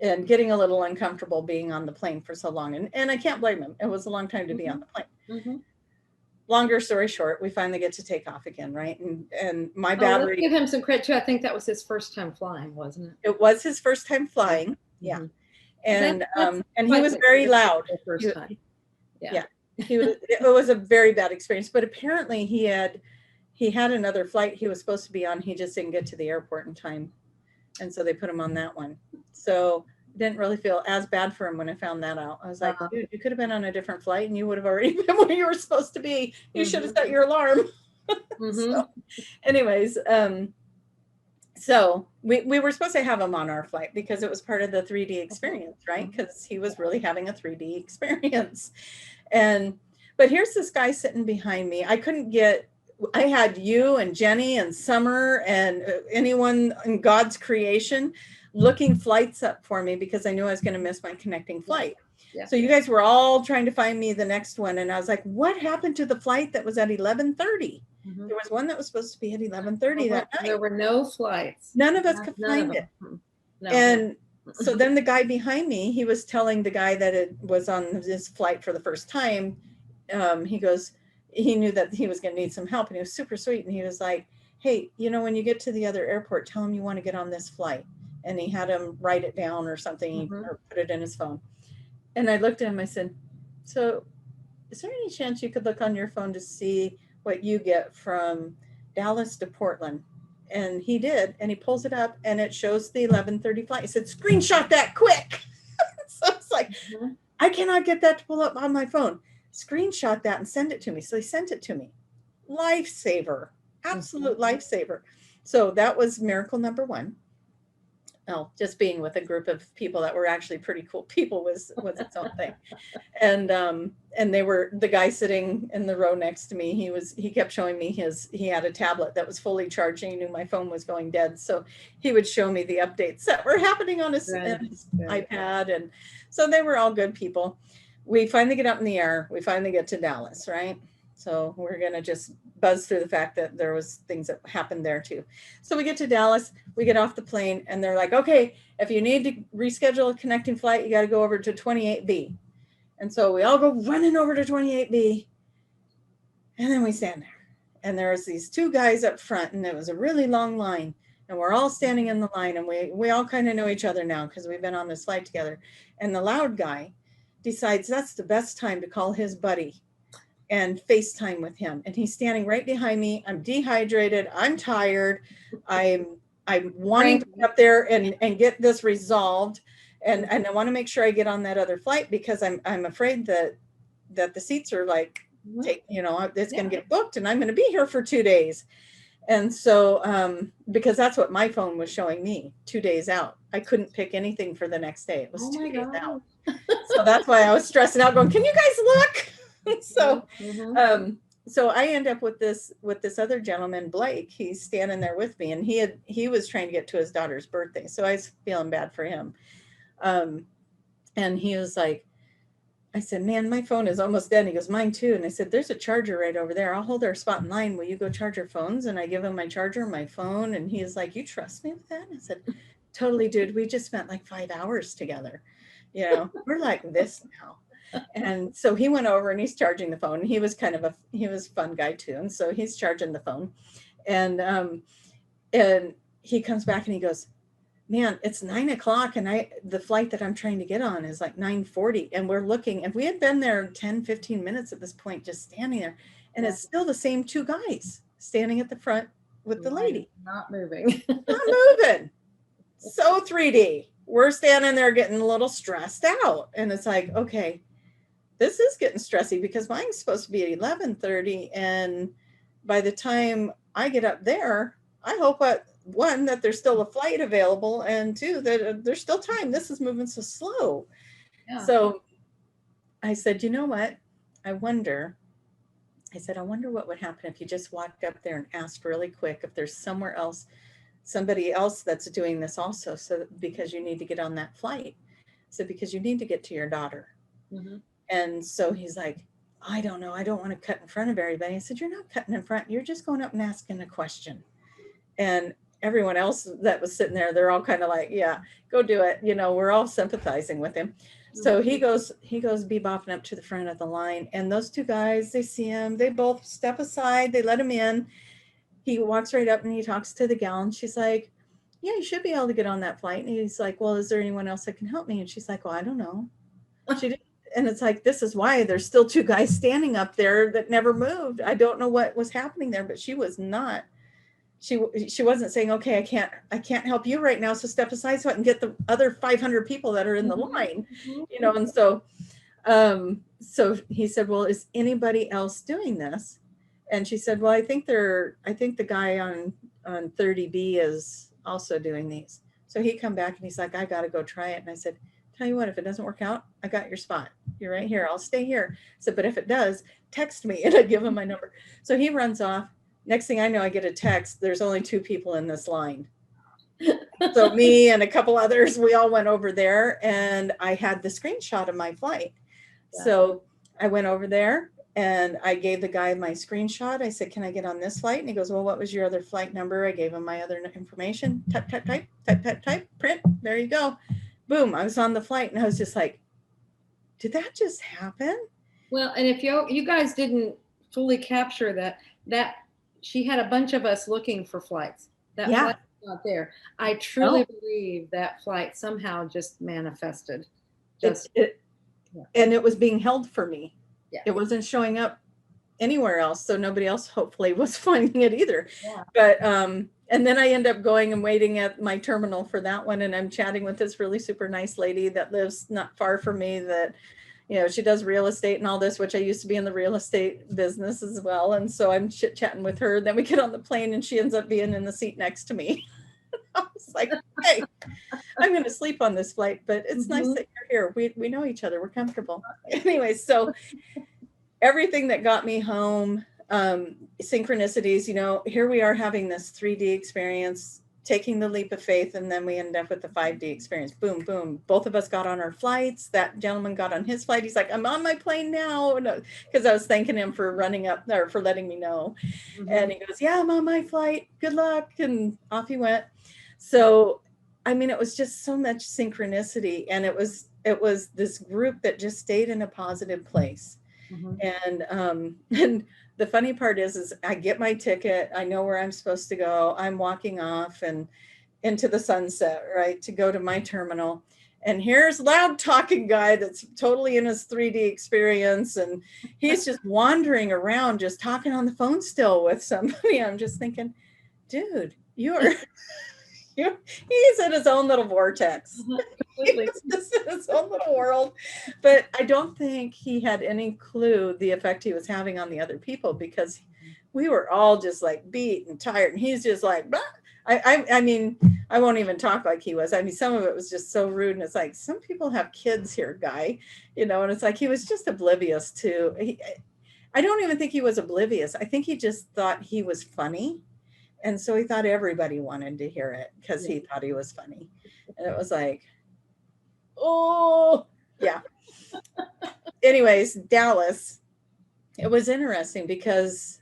and getting a little uncomfortable being on the plane for so long. And I can't blame him. It was a long time to be on the plane. Longer story short, we finally get to take off again, right? And my battery. Let's give him some credit too. I think that was his first time flying, wasn't it? It was his first time flying. Yeah. And he was very loud. First time. Yeah. It was a very bad experience, but apparently he had another flight he was supposed to be on. He just didn't get to the airport in time. And so they put him on that one. So didn't really feel as bad for him when I found that out. I was like, dude, you could have been on a different flight and you would have already been where you were supposed to be. You should have set your alarm. So anyways, so we were supposed to have him on our flight because it was part of the 3D experience, right? Because he was really having a 3D experience. But here's this guy sitting behind me. I had you and Jenny and Summer and anyone in God's creation looking flights up for me because I knew I was going to miss my connecting flight. Yeah. So you guys were all trying to find me the next one. And I was like, what happened to the flight that was at 11:30? There was one that was supposed to be at 11:30 that night. There were no flights. None of us could find it. No. And so then the guy behind me, he was telling the guy that it was on this flight for the first time. He knew that he was going to need some help and he was super sweet. And he was like, hey, when you get to the other airport, tell him you want to get on this flight. And he had him write it down or something or put it in his phone. And I looked at him, I said, so is there any chance you could look on your phone to see what you get from Dallas to Portland? And he did, and he pulls it up and it shows the 11:30 flight. He said, screenshot that quick. So it's like, I cannot get that to pull up on my phone. Screenshot that and send it to me. So he sent it to me. Lifesaver, absolute lifesaver. So that was miracle number one. Oh, just being with a group of people that were actually pretty cool people was its own thing. And they were, the guy sitting in the row next to me, he kept showing me he had a tablet that was fully charged and he knew my phone was going dead. So he would show me the updates that were happening on his iPad. And so they were all good people. We finally get up in the air. We finally get to Dallas, right? So we're going to just buzz through the fact that there was things that happened there too. So we get to Dallas, we get off the plane and they're like, okay, if you need to reschedule a connecting flight, you got to go over to 28B. And so we all go running over to 28B and then we stand there and there was these two guys up front and it was a really long line and we're all standing in the line and we all kind of know each other now because we've been on this flight together. And the loud guy decides that's the best time to call his buddy and FaceTime with him. And he's standing right behind me. I'm dehydrated. I'm tired. I'm wanting to get up there and get this resolved. And I want to make sure I get on that other flight because I'm afraid that the seats are like, it's going to get booked and I'm going to be here for 2 days. And so, because that's what my phone was showing me 2 days out. I couldn't pick anything for the next day. It was 2 days out. So that's why I was stressing out going, can you guys look? So, so I end up with this other gentleman, Blake. He's standing there with me, and he was trying to get to his daughter's birthday, so I was feeling bad for him. And he was like, I said, man, my phone is almost dead. And he goes, mine too. And I said, there's a charger right over there. I'll hold our spot in line. Will you go charge your phones? And I give him my charger, my phone, and he was like, you trust me with that? And I said, totally, dude. We just spent like 5 hours together. We're like this now. And so he went over and he's charging the phone. He was he was a fun guy too. And so he's charging the phone and he comes back and he goes, man, it's 9 o'clock. And the flight that I'm trying to get on is like 9:40. And we're looking, and we had been there 10, 15 minutes at this point, just standing there. And it's still the same two guys standing at the front with the lady. Not moving. Not moving. So 3D. We're standing there getting a little stressed out. And it's like, okay, this is getting stressy because mine's supposed to be at 11:30. And by the time I get up there, I hope one, that there's still a flight available, and two, that there's still time. This is moving so slow. Yeah. So I said, you know what? I wonder what would happen if you just walked up there and asked really quick if there's somebody else that's doing this also. So because you need to get on that flight. So because you need to get to your daughter. Mm-hmm. And so he's like, I don't know. I don't want to cut in front of everybody. I said, you're not cutting in front. You're just going up and asking a question. And everyone else that was sitting there, they're all kind of like, yeah, go do it. You know, we're all sympathizing with him. So he goes bebopping up to the front of the line, and those two guys, they see him, they both step aside, they let him in. He walks right up and he talks to the gal, and she's like, yeah, you should be able to get on that flight. And he's like, well, is there anyone else that can help me? And she's like, well, I don't know. She didn't. And it's like, this is why there's still two guys standing up there that never moved. I don't know what was happening there, but she was not. She wasn't saying, okay, I can't help you right now, so step aside so I can get the other 500 people that are in the line, you know. And so he said, well, is anybody else doing this? And she said, well, I think the guy on 30B is also doing these. So he come back and he's like, I got to go try it. And I said, tell you what, if it doesn't work out, I got your spot. You're right here. I'll stay here. So, but if it does, text me. And I give him my number. So he runs off. Next thing I know, I get a text. There's only two people in this line. So me and a couple others, we all went over there, and I had the screenshot of my flight. Yeah. So I went over there and I gave the guy my screenshot. I said, can I get on this flight? And he goes, well, what was your other flight number? I gave him my other information. Type, print. There you go. Boom. I was on the flight, and I was just like, did that just happen? Well, and if you guys didn't fully capture that she had a bunch of us looking for flights. That flight was not there. I truly believe that flight somehow just manifested. And it was being held for me. Yeah. It wasn't showing up anywhere else. So nobody else hopefully was finding it either. Yeah. But and then I end up going and waiting at my terminal for that one. And I'm chatting with this really super nice lady that lives not far from me, that, you know, she does real estate and all this, which I used to be in the real estate business as well. And so I'm chit chatting with her. Then we get on the plane and she ends up being in the seat next to me. I was like, hey, I'm going to sleep on this flight, but it's nice that you're here. We know each other. We're comfortable. Anyway, so everything that got me home, synchronicities, you know, here we are having this 3D experience, taking the leap of faith, and then we end up with the 5D experience. Boom, boom. Both of us got on our flights. That gentleman got on his flight. He's like, I'm on my plane now. Because I was thanking him for running up there, for letting me know. And he goes, yeah, I'm on my flight. Good luck. And off he went. So, I mean, it was just so much synchronicity. And it was this group that just stayed in a positive place. And the funny part is I get my ticket. I know where I'm supposed to go. I'm walking off and into the sunset, right, to go to my terminal. And here's loud talking guy that's totally in his 3D experience. And he's just wandering around, just talking on the phone still with somebody. I'm just thinking, dude, he's in his own little vortex. He's just in his own little world. But I don't think he had any clue the effect he was having on the other people, because we were all just like beat and tired. And he's just like, bah. I mean, I won't even talk like he was. I mean, some of it was just so rude. And it's like, some people have kids here, guy, you know, and it's like, he was just oblivious to, I don't even think he was oblivious. I think he just thought he was funny. And so he thought everybody wanted to hear it because he thought he was funny. And it was like, oh, yeah. Anyways, Dallas, it was interesting because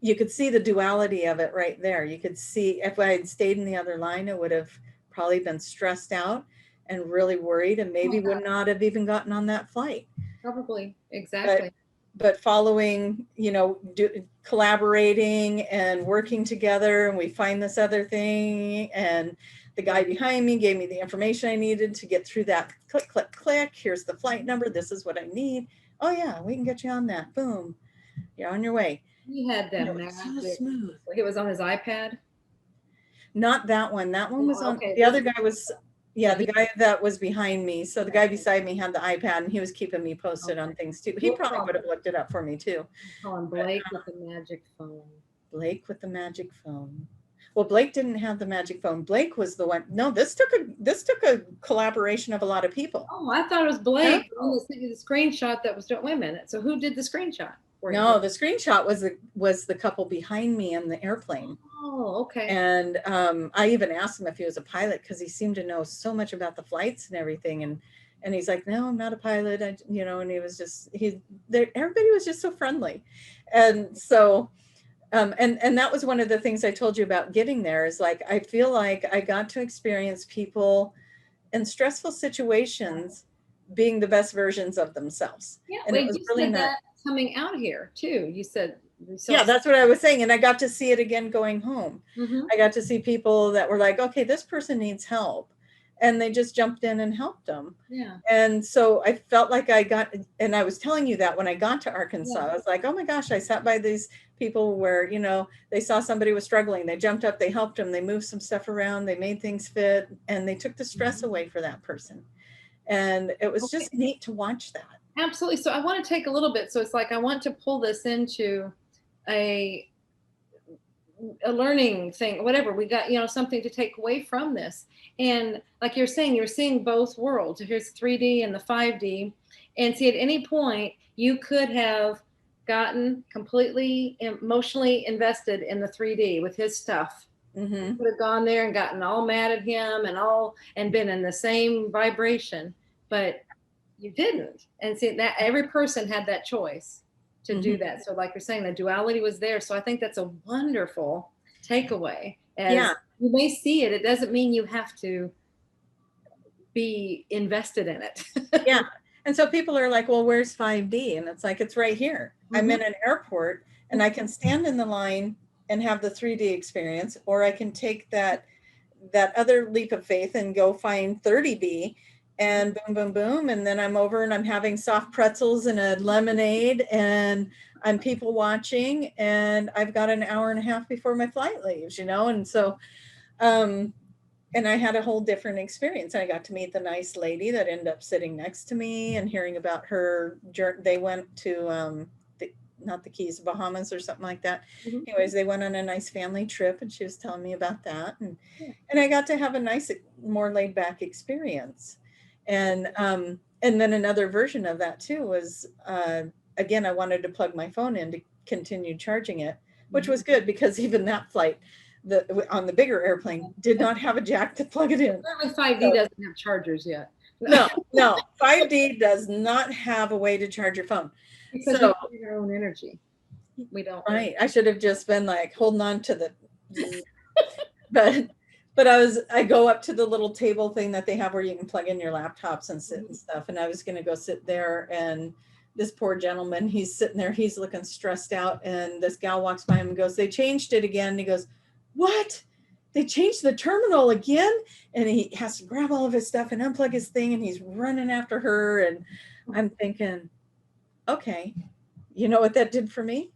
you could see the duality of it right there. You could see if I had stayed in the other line, I would have probably been stressed out and really worried, and maybe would not have even gotten on that flight. Probably, exactly. But following, you know, collaborating and working together, and we find this other thing, and the guy behind me gave me the information I needed to get through that. Click, click, click. Here's the flight number. This is what I need. Oh yeah, we can get you on that. Boom. You're on your way. He had And that it was so magic. smooth. It was on his iPad. Not that one. That one was on. Okay. The other guy was, yeah, the guy that was behind me. So the guy beside me had the iPad, and he was keeping me posted on things too. He probably would have looked it up for me too. Calling Blake with the magic phone. Blake with the magic phone. Well, Blake didn't have the magic phone. Blake was the one. No, this took a collaboration of a lot of people. Oh, I thought it was Blake. No. The screenshot that was doing. Wait a minute. So who did the screenshot? No, the screenshot was the couple behind me in the airplane. Oh, okay. And I even asked him if he was a pilot, because he seemed to know so much about the flights and everything. And he's like, no, I'm not a pilot. And he was just, everybody was just so friendly. And so, and that was one of the things I told you about getting there, is like, I feel like I got to experience people in stressful situations being the best versions of themselves. Yeah, and it was really nice. Coming out here too, you said. Yeah, that's what I was saying. And I got to see it again going home. I got to see people that were like, okay, this person needs help. And they just jumped in and helped them. Yeah. And so I felt like and I was telling you that when I got to Arkansas, I was like, oh my gosh, I sat by these people where, they saw somebody was struggling. They jumped up, they helped them, they moved some stuff around, they made things fit, and they took the stress away for that person. And it was just neat to watch that. Absolutely. So I want to take a little bit. So it's like, I want to pull this into a learning thing, whatever. We got, something to take away from this. And like you're saying, you're seeing both worlds. Here's 3D and the 5D. And see, at any point, you could have gotten completely emotionally invested in the 3D with his stuff. You could have gone there and gotten all mad at him and been in the same vibration, but you didn't. And see, that every person had that choice to do that. So like you're saying, the duality was there. So I think that's a wonderful takeaway. You may see it. It doesn't mean you have to be invested in it. Yeah. And so people are like, well, where's 5D? And it's like, it's right here. I'm in an airport and I can stand in the line and have the 3D experience, or I can take that other leap of faith and go find 30D and boom, boom, boom. And then I'm over and I'm having soft pretzels and a lemonade and I'm people watching, and I've got an hour and a half before my flight leaves, And so, and I had a whole different experience. I got to meet the nice lady that ended up sitting next to me and hearing about her journey. They went to, not the Keys, Bahamas or something like that. Anyways, they went on a nice family trip, and she was telling me about that. And I got to have a nice, more laid back experience. And then another version of that too was, again, I wanted to plug my phone in to continue charging it, which was good, because even that flight on the bigger airplane did not have a jack to plug it in. 5D doesn't have chargers yet. No, 5D does not have a way to charge your phone. Because we need our own energy. We don't. Right. I should have just been like holding on to the, but I go up to the little table thing that they have where you can plug in your laptops and sit and stuff. And I was going to go sit there, and this poor gentleman, he's sitting there, he's looking stressed out. And this gal walks by him and goes, they changed it again. And he goes, what? They changed the terminal again? And he has to grab all of his stuff and unplug his thing. And he's running after her. And I'm thinking, okay, you know what that did for me?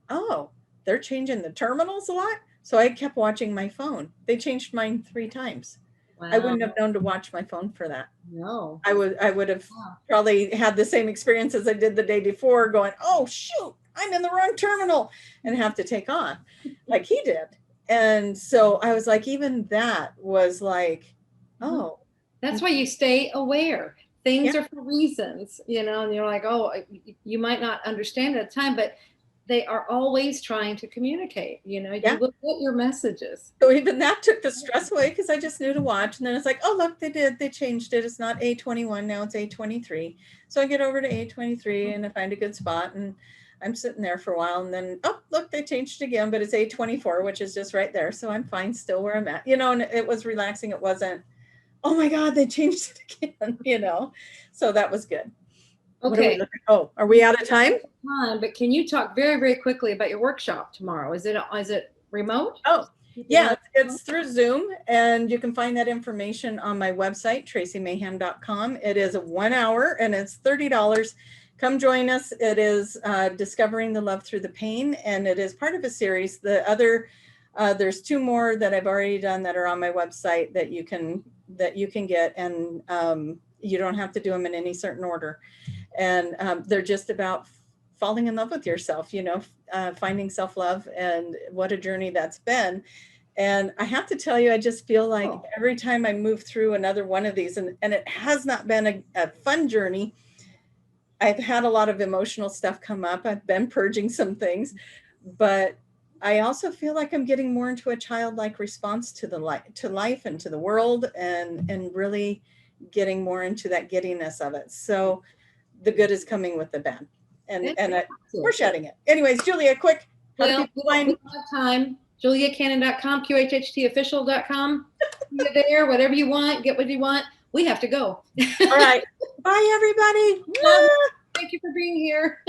Oh, they're changing the terminals a lot. So I kept watching my phone. They changed mine 3 times. Wow. I wouldn't have known to watch my phone for that. No. I would have probably had the same experience as I did the day before, going, oh, shoot, I'm in the wrong terminal, and have to take off like he did. And so I was like, even that was like, oh. That's why you stay aware. Things are for reasons, and you're like, oh, you might not understand at the time, but they are always trying to communicate, you look at your messages. So even that took the stress away, because I just knew to watch. And then it's like, oh, look, they changed it. It's not A21, now it's A23. So I get over to A23 and I find a good spot, and I'm sitting there for a while, and then, oh, look, they changed it again, but it's A24, which is just right there. So I'm fine still where I'm at, and it was relaxing. It wasn't, oh my God, they changed it again, So that was good. Okay. Are we out of time? But can you talk very, very quickly about your workshop tomorrow? Is it remote? Oh, yeah, it's through Zoom, and you can find that information on my website, traciemahan.com. It is 1 hour, and it's $30. come join us. It is Discovering the Love Through the Pain, and it is part of a series. The other, there's 2 more that I've already done that are on my website that you can get, and you don't have to do them in any certain order. And they're just about falling in love with yourself, you know, finding self-love, and what a journey that's been. And I have to tell you, I just feel like every time I move through another one of these, and it has not been a fun journey. I've had a lot of emotional stuff come up. I've been purging some things, but I also feel like I'm getting more into a childlike response to life and to the world, and really getting more into that giddiness of it. So the good is coming with the bad, and we're shedding it. Anyways, Julia, quick. Well, we don't have time. JuliaCannon.com, QHHTofficial.com. You're there, whatever you want, get what you want. We have to go. All right. Bye, everybody. Thank you for being here.